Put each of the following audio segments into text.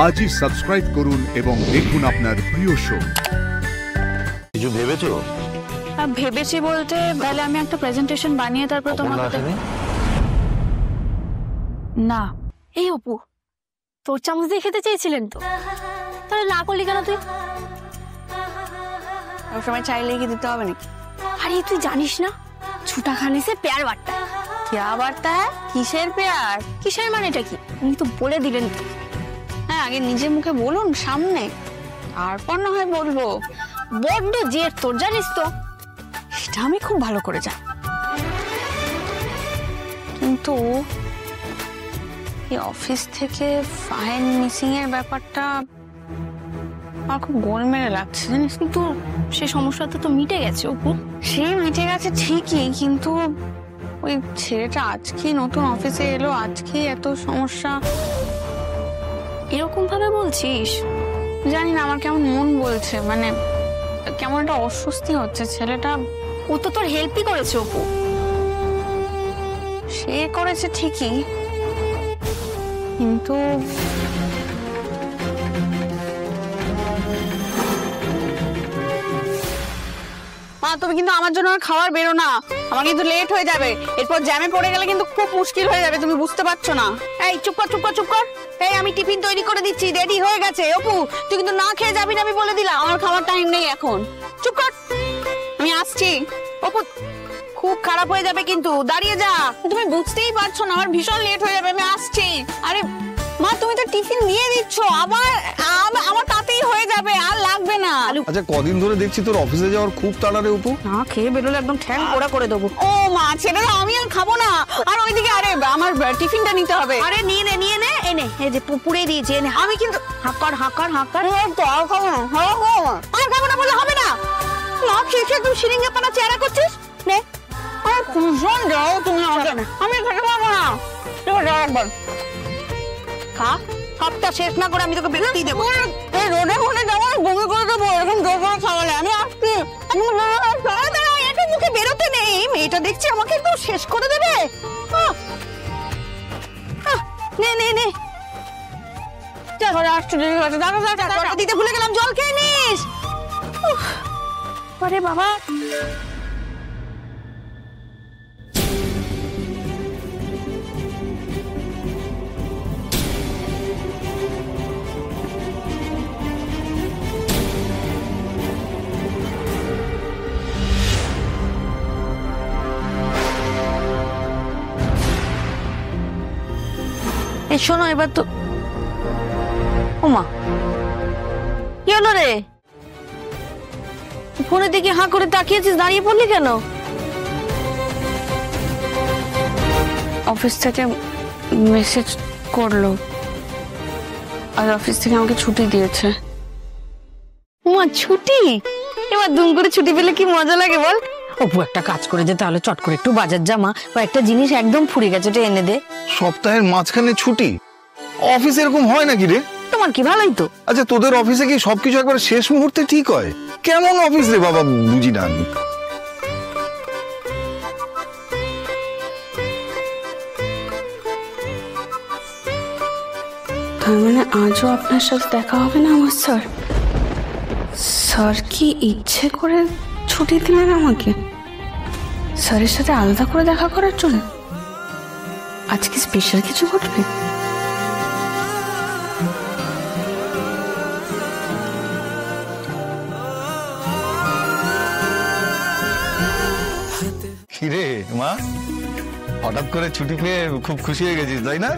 আজই সাবস্ক্রাইব করুন এবং দেখুন আপনার প্রিয় শো। কিছু ভেবেছো? ভেবেছি বলতে তাহলে আমি একটা প্রেজেন্টেশন বানিয়ে তারপর তোমাকে। না এই অপু, তোর চামচ দিয়ে খেতে চেয়েছিলেন তো, তাহলে না করলি কেন তুই? সবসময় চাইলে কি দিতে হবে নাকি? আরে তুই জানিস না ছুটা খানে সে পেয়ার বাট্টা। क्या বার্তা? কিসের পেয়ার? কিসের মানেটা কি উনি তো বলে দিলেন তো। হ্যাঁ আগে নিজে মুখে বলুন সামনে, তারপর না হয় বলবো। বড্ড জেদ তোর, জানিস তো। সেটা আমি খুব ভালো করে জানি, কিন্তু এই অফিস থেকে ফাইল মিসিং এর ব্যাপারটা আমার খুব গোলমেলে লাগছে জানিস। কিন্তু সে সমস্যাটা তো মিটে গেছে অপু। সে মিটে গেছে ঠিকই, কিন্তু ওই ছেলেটা আজকে নতুন অফিসে এলো, আজকে এত সমস্যা। এরকম ভাবে বলছিস? জানি না, আমার কেমন মন বলছে, মানে কেমন একটা অস্বস্তি হচ্ছে। ছেলেটা ও তো তোর হেল্পই করেছে অপু। সে করেছে ঠিকই, কিন্তু মা তুমি কিন্তু আমার জন্য আর খাবার বেরো না, আমার কিন্তু লেট হয়ে যাবে। এরপর জ্যামে পড়ে গেলে কিন্তু খুব মুশকিল হয়ে যাবে, তুমি বুঝতে পারছো না। এই চুপ কর চুপ কর চুপ কর। এই আমি টিফিন তৈরি করে দিচ্ছি, রেডি হয়ে গেছে। অপু তুই কিন্তু না খেয়ে যাবি না, আমি বলে দিলাম। আমার খাওয়ার টাইম নেই এখন, চুপ কর। আমি আসছি। অপু খুব খারাপ হয়ে যাবে কিন্তু, দাঁড়িয়ে যা। তুমি বুঝতেই পারছো না, আমার ভীষণ লেট হয়ে যাবে, আমি আসছি। আরে মা তুমি তো টিফিন দিয়ে দিচ্ছ, আবার আমার তাতেই হয়ে যাবে, আর লাগবে না। আচ্ছা কদিন ধরে দেখছি তোর অফিসে যাওয়ার খুব তাড়া রে অপু। না খেয়ে বেরোলে একদম ঠ্যাং পোড়া করে দেবো। ও মা ছেড়ে দাও, আমি আর খাবো না। আর ওইদিকে আরে আমার টিফিনটা নিতে হবে। আরে নিয়ে নে নিয়ে নে, এনে এই যে পুপুরে দিয়েছি, এনে। আমি কিন্তু হাঁকার হাঁকার হাঁকার। আর খাবো না, আর খাবো না বললে হবে না। না খেয়ে খেয়ে একদম সিরিঙ্গা পানা চেহারা করছিস। নে আর ভীষণ যাও তুমি আমাকে, আমি খেতে পারবো না। এবার যাও একবার খা, কাপটা শেষ না করে আমি তোকে বেরোতেই দেবো। এই রোদে মনে যাবো, বমি করে দেবো এরকম জোর করে খাওয়ালে। আমি আসছি, এটা মুখে বেরোতে নেই। মেয়েটা দেখছি আমাকে একদম শেষ করে দেবে। নে নে নে, আসতে দেরি হচ্ছে, দাঁড়া দিতে ভুলে গেলাম, জল খেয়ে নিস। আরে বাবা, এই শোনো এবার তো। ওমা কি হলো রে? ফোনের দিকে হাঁ করে তাকিয়েছিস, দাঁড়িয়ে পড়লি কেন? অফিস থেকে মেসেজ করলো, আর অফিস থেকে আমাকে ছুটি দিয়েছে। ওমা ছুটি? এবার দুম করে ছুটি পেলে কি মজা লাগে বল। অপু একটা কাজ করে দে তাহলে, চট করে একটু বাজার জামা বা একটা জিনিস একদম ফুরিয়ে গেছে, ওটা এনে দে। সপ্তাহের মাঝখানে ছুটি? অফিস এরকম হয় নাকি রে? তোমার কি ভালোই তো। আচ্ছা তোদের অফিসে কি সবকিছু একবার শেষ মুহূর্তে ঠিক হয়? কেমন অফিস রে বাবা, বুঝি না আমি। তার মানে আজও আপনার সাথে দেখা হবে না আমার স্যার? স্যার কি ইচ্ছে করে ছুটি দিলেন আমাকে স্যারের সাথে আলাদা করে দেখা করার জন্য? আজকে স্পেশাল কিছু ঘটবে? কিরে মা, হঠাৎ করে ছুটি পেয়ে খুব খুশি হয়ে গেছিস তাই না?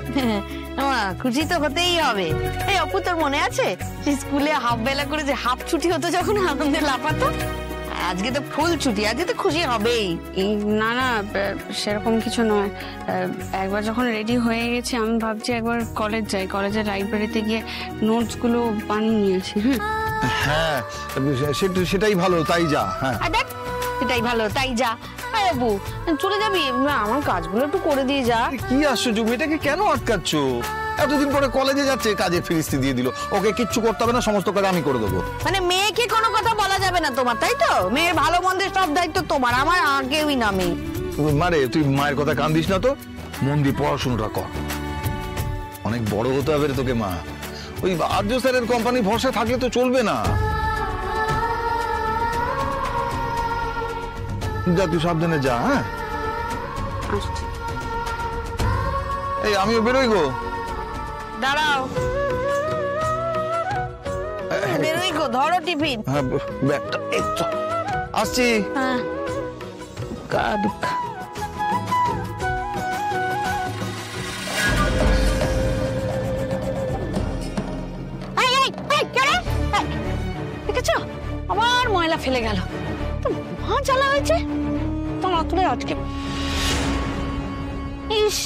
খুশি তো হতেই হবে। এই অপু তোর মনে আছে স্কুলে হাফ বেলা করে যে হাফ ছুটি হতো, যখন আনন্দে লাফাতো? আজকে তো ফুল ছুটি, আজকে তো খুশি হবেই। না না সেরকম কিছু নয়, একবার যখন রেডি হয়ে গেছি আমি ভাবছি একবার কলেজ যাই, কলেজের লাইব্রেরিতে গিয়ে নোটস গুলো বানিয়ে নিয়ে আসি। হ্যাঁ সেটাই ভালো, তাই যা। হ্যাঁ সেটাই ভালো, তাই যা। বাবু চলে যাবি? আমার কাজগুলো একটু করে দিয়ে যা। কি আশ্চর্য, মেয়েটাকে কেন আটকাচ্ছ? এতদিন পরে কলেজে যাচ্ছে, কাজের ফিরিস্তি দিয়ে দিল, ওকে কিচ্ছু করতে হবে না, সমস্ত কাজ আমি করে দেবো। মানে মেয়েকে কোনো কথা বলা যাবে না তোমার, তাই তো? মেয়ের ভালো মন্দের সব দায়িত্ব তোমার, আমার আগেই না। মেয়ে মারে তুই মায়ের কথা কান দিস না তো, মন দিয়ে পড়াশোনাটা কর। অনেক বড় হতে হবে রে তোকে মা, ওই আর্য স্যারের কোম্পানি ভরসা থাকলে তো চলবে না। যা তুই সাবধানে যা। হ্যাঁ আসছি। এই আমিও বেরোই গো। দাঁড়াও, বেরোই গো, ধরো টিফিন। হ্যাঁ ব্যাগটা এই তো আসছি। হ্যাঁ দুঃখ। দেখেছো আমার ময়লা ফেলে গেল, তো মহা জ্বালা হয়েছে। তোমার তুলে আজকে ইস,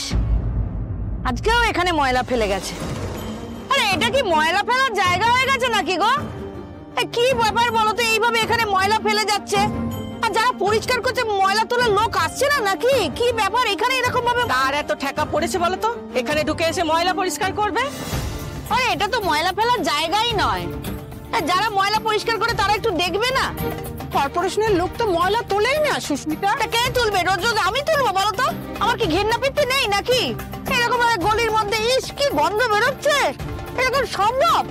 আজকেও এখানে ময়লা ফেলে গেছে। আরে এটা কি ময়লা ফেলার জায়গা হয়ে গেছে নাকি গো? কি ব্যাপার বলো তো, এইভাবে এখানে ময়লা ফেলে যাচ্ছে, আর যারা পরিষ্কার করছে ময়লা তোলার লোক আসছে না নাকি? কি ব্যাপার এখানে এরকম ভাবে? তার এত ঠেকা পড়েছে বলো তো, এখানে ঢুকে এসে ময়লা পরিষ্কার করবে? আরে এটা তো ময়লা ফেলার জায়গাই নয়। যারা ময়লা পরিষ্কার করে তারা একটু দেখবে না? কর্পোরেশনের লোক তো ময়লা তোলেই না সুস্মিতা। তা কে তুলবে? রোজ রোজ আমি তুলবো বলো তো? আমার কি ঘেন্না পিত্তি নেই নাকি? এরকম ভাবে গলির মধ্যে ইস কি গন্ধ বেরোচ্ছে, এরকম সম্ভব?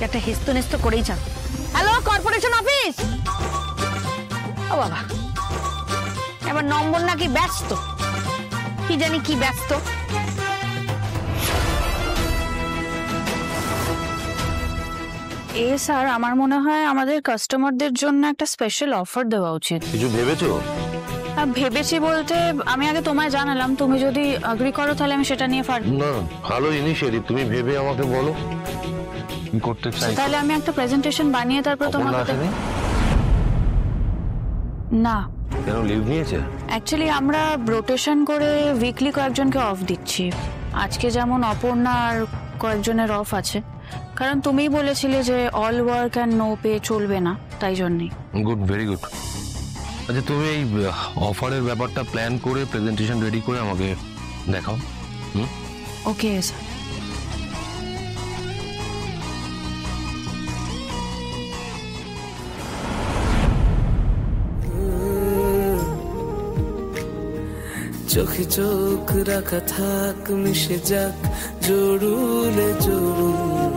একটা হেস্ত নেস্ত করেই যান। Hello, corporation office. ও বাবা, এবার নম্বর নাকি ব্যস্ত, কি জানি কি ব্যস্ত। স্যার আমার মনে হয় আমাদের কাস্টমারদের জন্য একটা স্পেশাল অফার দেওয়া উচিত। কিছু ভেবেছো? ভেবেছি বলতে আমি আগে তোমায় জানালাম, তুমি যদি এগ্রি করো তাহলে আমি সেটা নিয়ে না, ভালো ইনিশিয়েটিভ, তুমি ভেবে আমাকে বলো কি করতে চাই। তাহলে আমি একটা প্রেজেন্টেশন বানিয়ে তারপর তোমাকে। না, কেন লিভ নিয়েছে? অ্যাকচুয়ালি আমরা রোটেশন করে উইকলি কয়েকজনকে অফ দিচ্ছি। আজকে যেমন অপর্ণা আর কয়েকজনের অফ আছে, কারণ তুমিই বলেছিলে যে all work and no pay চলবে না, তাই জন্যই। Good, very good. আচ্ছা তুমি এই অফারের ব্যাপারটা প্ল্যান করে প্রেজেন্টেশন রেডি করে আমাকে দেখাও। Okay sir. চোখে চোখ রাখা থাক, মিশে যাক জরুলে জরুর।